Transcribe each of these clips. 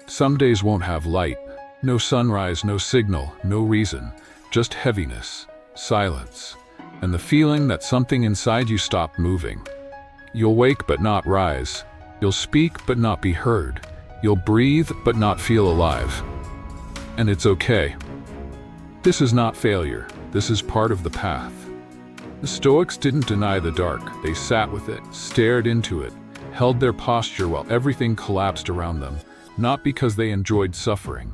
Some days won't have light, no sunrise, no signal, no reason, just heaviness, silence, and the feeling that something inside you stopped moving. You'll wake but not rise. You'll speak but not be heard. You'll breathe but not feel alive. And it's okay. This is not failure. This is part of the path. The Stoics didn't deny the dark. They sat with it, stared into it, held their posture while everything collapsed around them, not because they enjoyed suffering,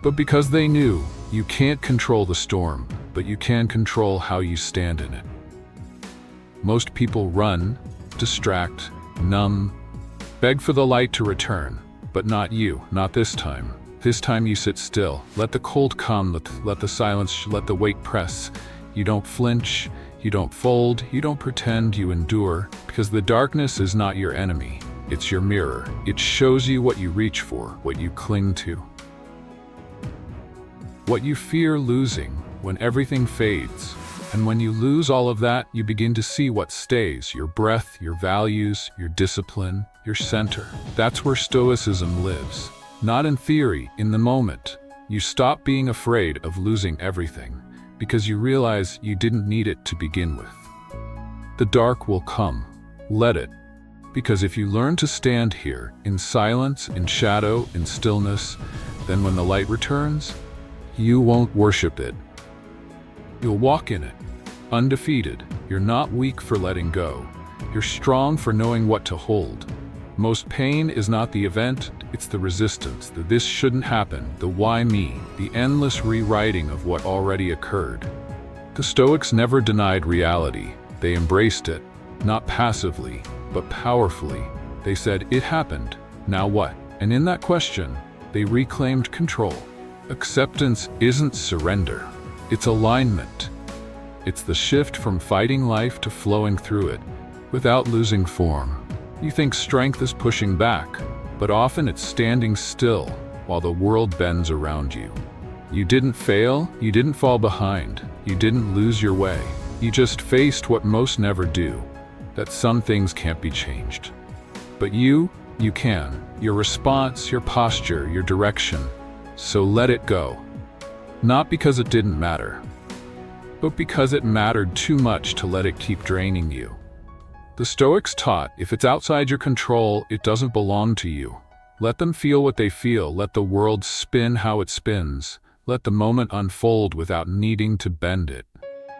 but because they knew you can't control the storm, but you can control how you stand in it. Most people run, distract, numb, beg for the light to return, but not you, not this time. This time you sit still, let the cold come, let the silence, let the weight press. You don't flinch, you don't fold, you don't pretend, you endure, because the darkness is not your enemy, it's your mirror. It shows you what you reach for, what you cling to, what you fear losing when everything fades. And when you lose all of that, you begin to see what stays, your breath, your values, your discipline, your center. That's where Stoicism lives. Not in theory, in the moment. You stop being afraid of losing everything, because you realize you didn't need it to begin with. The dark will come. Let it. Because if you learn to stand here, in silence, in shadow, in stillness, then when the light returns, you won't worship it. You'll walk in it, undefeated. You're not weak for letting go. You're strong for knowing what to hold. Most pain is not the event, it's the resistance, the this shouldn't happen, the why me, the endless rewriting of what already occurred. The Stoics never denied reality. They embraced it, not passively, but powerfully. They said, it happened, now what? And in that question, they reclaimed control. Acceptance isn't surrender. It's alignment. It's the shift from fighting life to flowing through it, without losing form. You think strength is pushing back, but often it's standing still while the world bends around you. You didn't fail, you didn't fall behind, you didn't lose your way. You just faced what most never do, that some things can't be changed. But you can. Your response, your posture, your direction. So let it go. Not because it didn't matter, but because it mattered too much to let it keep draining you. The Stoics taught, if it's outside your control, it doesn't belong to you. Let them feel what they feel, let the world spin how it spins, let the moment unfold without needing to bend it.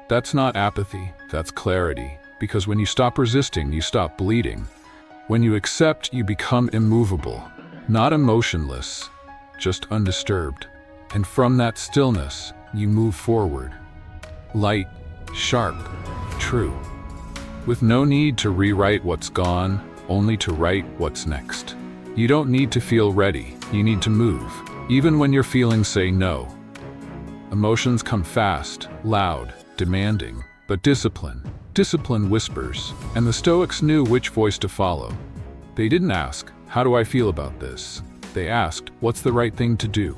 That's not apathy, that's clarity, because when you stop resisting, you stop bleeding. When you accept, you become immovable, not emotionless, just undisturbed. And from that stillness, you move forward. Light, sharp, true. With no need to rewrite what's gone, only to write what's next. You don't need to feel ready, you need to move, even when your feelings say no. Emotions come fast, loud, demanding, but discipline whispers, and the Stoics knew which voice to follow. They didn't ask, how do I feel about this? They asked, what's the right thing to do?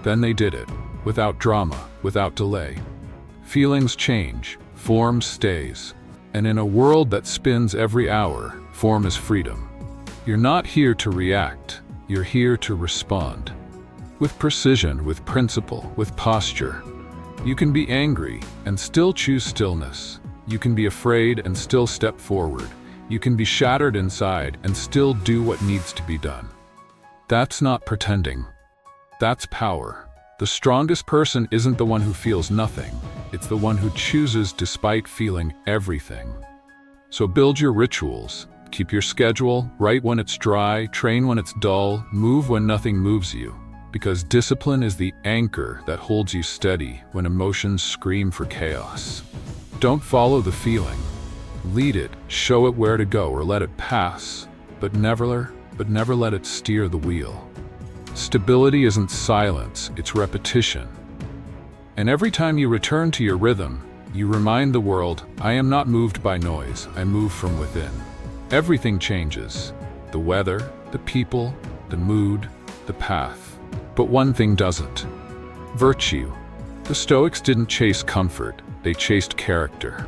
Then they did it, without drama, without delay. Feelings change, form stays. And in a world that spins every hour, form is freedom. You're not here to react, you're here to respond. With precision, with principle, with posture. You can be angry and still choose stillness. You can be afraid and still step forward. You can be shattered inside and still do what needs to be done. That's not pretending. That's power. The strongest person isn't the one who feels nothing. It's the one who chooses despite feeling everything. So build your rituals. Keep your schedule, write when it's dry, train when it's dull, move when nothing moves you. Because discipline is the anchor that holds you steady when emotions scream for chaos. Don't follow the feeling. Lead it, show it where to go or let it pass, but never let it steer the wheel. Stability isn't silence, it's repetition. And every time you return to your rhythm, you remind the world, I am not moved by noise, I move from within. Everything changes. The weather, the people, the mood, the path. But one thing doesn't. Virtue. The Stoics didn't chase comfort, they chased character.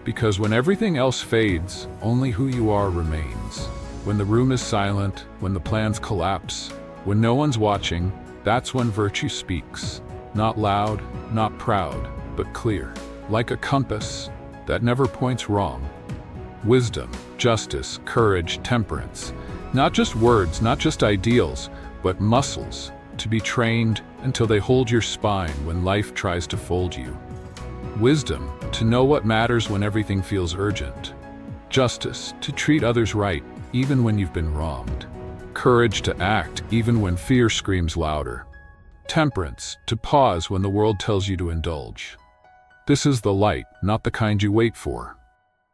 Because when everything else fades, only who you are remains. When the room is silent, when the plans collapse, When no one's watching, that's when virtue speaks. Not loud, not proud, but clear. Like a compass that never points wrong. Wisdom, justice, courage, temperance. Not just words, not just ideals, but muscles to be trained until they hold your spine when life tries to fold you. Wisdom, to know what matters when everything feels urgent. Justice, to treat others right, even when you've been wronged. Courage to act, even when fear screams louder. Temperance, to pause when the world tells you to indulge. This is the light, not the kind you wait for.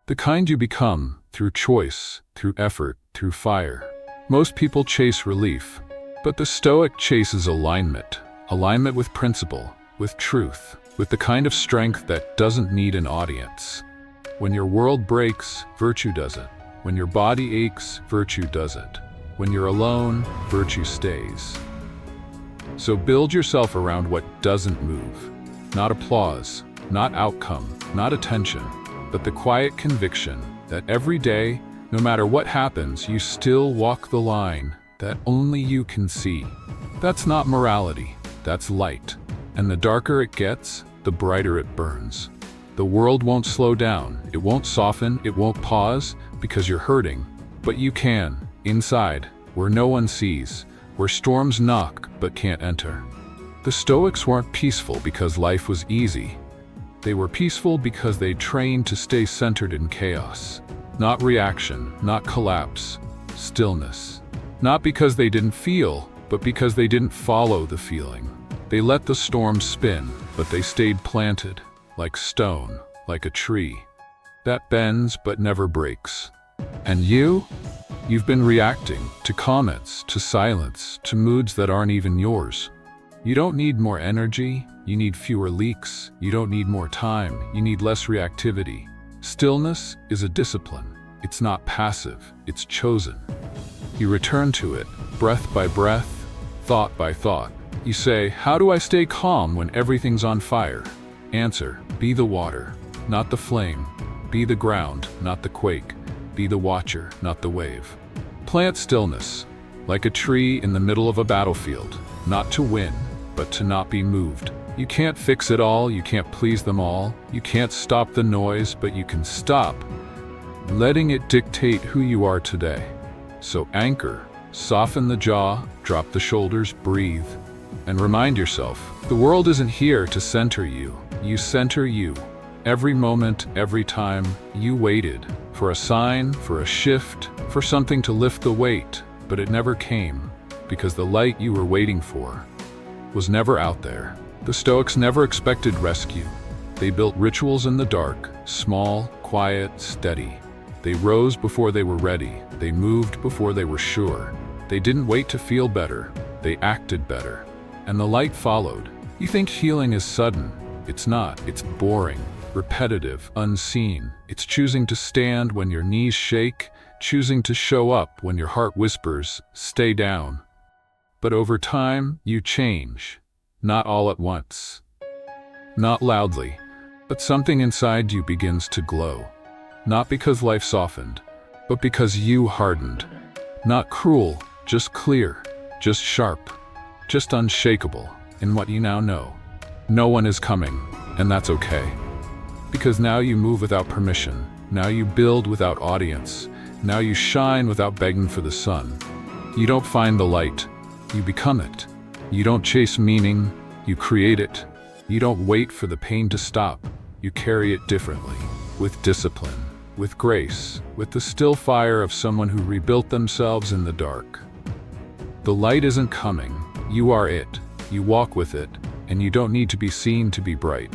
The kind you become, through choice, through effort, through fire. Most people chase relief, but the Stoic chases alignment. Alignment with principle, with truth, with the kind of strength that doesn't need an audience. When your world breaks, virtue doesn't. When your body aches, virtue doesn't. When you're alone, virtue stays. So build yourself around what doesn't move. Not applause, not outcome, not attention, but the quiet conviction that every day, no matter what happens, you still walk the line that only you can see. That's not morality, that's light. And the darker it gets, the brighter it burns. The world won't slow down, it won't soften, it won't pause, because you're hurting. But you can, inside, where no one sees, where storms knock but can't enter. The Stoics weren't peaceful because life was easy. They were peaceful because they trained to stay centered in chaos. Not reaction, not collapse, stillness. Not because they didn't feel, but because they didn't follow the feeling. They let the storm spin, but they stayed planted, like stone, like a tree that bends but never breaks. And you've been reacting to comments, to silence, to moods that aren't even yours. You don't need more energy, you need fewer leaks. You don't need more time, you need less reactivity. Stillness is a discipline. It's not passive, it's chosen. You return to it, breath by breath, thought by thought. You say, how do I stay calm when everything's on fire? Answer, be the water, not the flame. Be the ground, not the quake. Be the watcher, not the wave. Plant stillness, like a tree in the middle of a battlefield, not to win, but to not be moved. You can't fix it all, you can't please them all, you can't stop the noise, but you can stop letting it dictate who you are today. So anchor, soften the jaw, drop the shoulders, breathe, and remind yourself, the world isn't here to center you. You center you. Every moment, every time, you waited for a sign, for a shift, for something to lift the weight, but it never came, because the light you were waiting for was never out there. The Stoics never expected rescue. They built rituals in the dark, small, quiet, steady. They rose before they were ready. They moved before they were sure. They didn't wait to feel better. They acted better. And the light followed. You think healing is sudden. It's not. It's boring, repetitive, unseen. It's choosing to stand when your knees shake, choosing to show up when your heart whispers, stay down. But over time, you change. Not all at once. Not loudly, but something inside you begins to glow. Not because life softened, but because you hardened. Not cruel, just clear, just sharp, just unshakable in what you now know. No one is coming, and that's okay. Because now you move without permission. Now you build without audience. Now you shine without begging for the sun. You don't find the light, you become it. You don't chase meaning, you create it. You don't wait for the pain to stop, you carry it differently, with discipline, with grace, with the still fire of someone who rebuilt themselves in the dark. The light isn't coming, you are it. You walk with it, and you don't need to be seen to be bright.